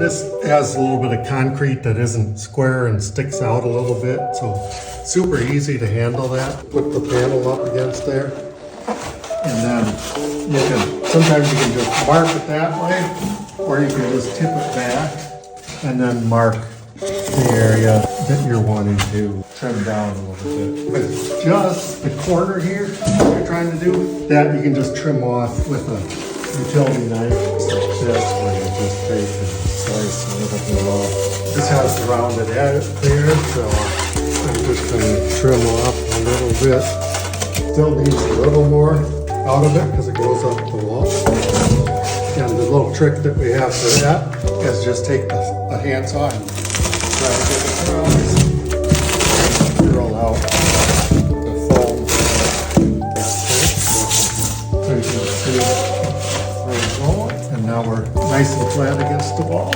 this has a little bit of concrete that isn't square and sticks out a little bit, so super easy to handle that. Put the panel up against there, and then sometimes you can just mark it that way, or you can just tip it back and then mark the area that you're wanting to trim down a little bit. If it's just the corner here that you're trying to do, that you can just trim off with a utility knife like this, where you just take and slice a little bit off. This has the rounded edge there, so I'm just going to trim off a little bit. Still needs a little more out of it because it goes up the wall. And the little trick that we have for that is just take a handsaw and try to get it across, drill out the foam. So you can see where it's going, and now we're nice and flat against the wall.